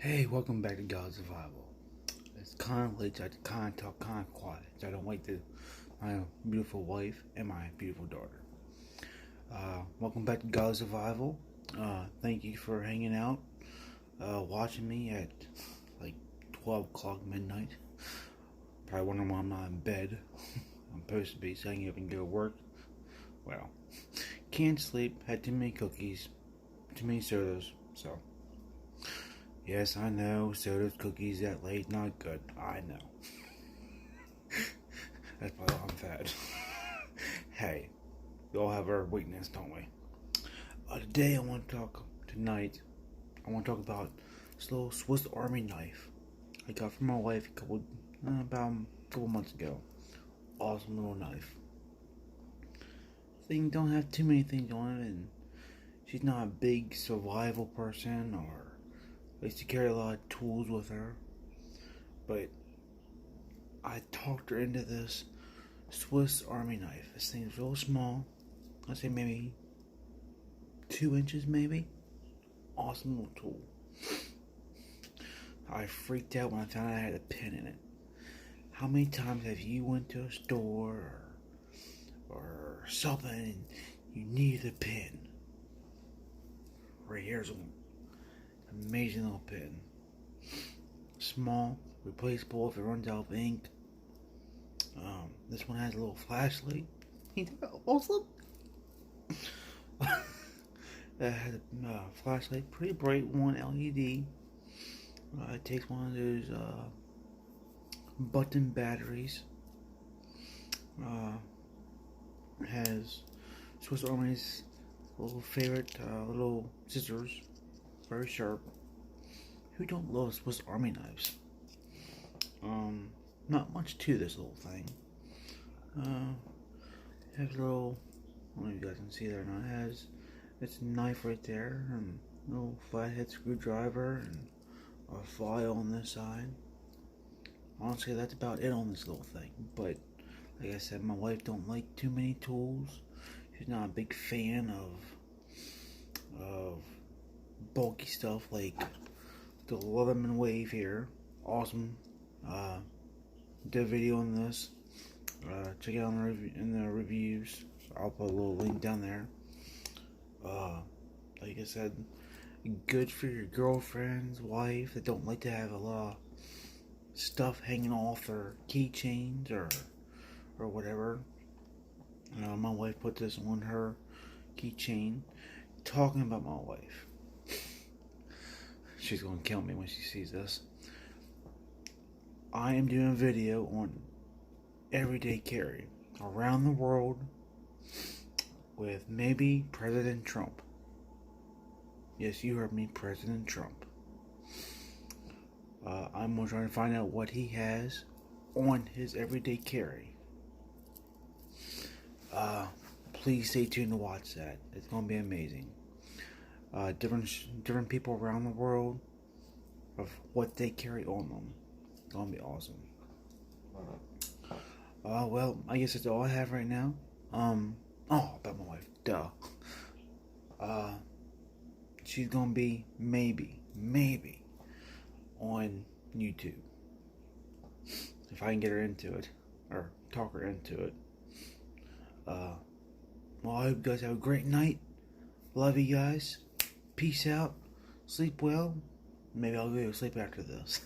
Hey, welcome back to God's Survival. It's kind of late, so I kind of talk kind of quiet, so I don't wake my beautiful wife and my beautiful daughter. Welcome back to God's Survival. Thank you for hanging out, watching me at like 12 o'clock midnight. Probably wondering why I'm not in bed. I'm supposed to be, so I can get up and go to work. Well, can't sleep, had too many cookies, too many sodas, so... Yes, I know, sodas, cookies that late, not good. I know. That's why I'm fat. Hey, we all have our weakness, don't we? Tonight, I want to talk about this little Swiss Army knife I got from my wife about a couple months ago. Awesome little knife. Thing don't have too many things on it, and she's not a big survival person or likes to carry a lot of tools with her, but I talked her into this Swiss Army knife. This thing's real small. I'd say maybe 2 inches, maybe. Awesome little tool. I freaked out when I found out I had a pin in it. How many times have you went to a store or something and you needed a pin? Right here's one. Amazing little pen. Small, replaceable if it runs out of ink. This one has a little flashlight. Awesome. That has a flashlight, pretty bright one, LED. It takes one of those button batteries. It has Swiss Army's little favorite little scissors. Very sharp. Who don't love Swiss Army knives? Not much to this little thing. It has a little, I don't know if you guys can see that or not. It has its knife right there, and a little flathead screwdriver, and a file on this side. Honestly, that's about it on this little thing. But like I said, my wife don't like too many tools. She's not a big fan of bulky stuff like the Leatherman Wave here. Awesome. Did a video on this. Check it out in the reviews. I'll put a little link down there. Like I said, good for your girlfriend's wife that don't like to have a lot of stuff hanging off their keychains or whatever. My wife put this on her keychain. Talking about my wife. She's gonna kill me when she sees this. I am doing a video on everyday carry around the world with maybe President Trump. Yes, you heard me, President Trump. I'm gonna try to find out what he has on his everyday carry. Please stay tuned to watch that. It's gonna be amazing. Different people around the world of what they carry on them. It's gonna be awesome. Well, I guess that's all I have right now. About my wife. Duh. She's gonna be maybe on YouTube. If I can get her into it. Or talk her into it. Well, I hope you guys have a great night. Love you guys. Peace out. Sleep well. Maybe I'll go to sleep after this.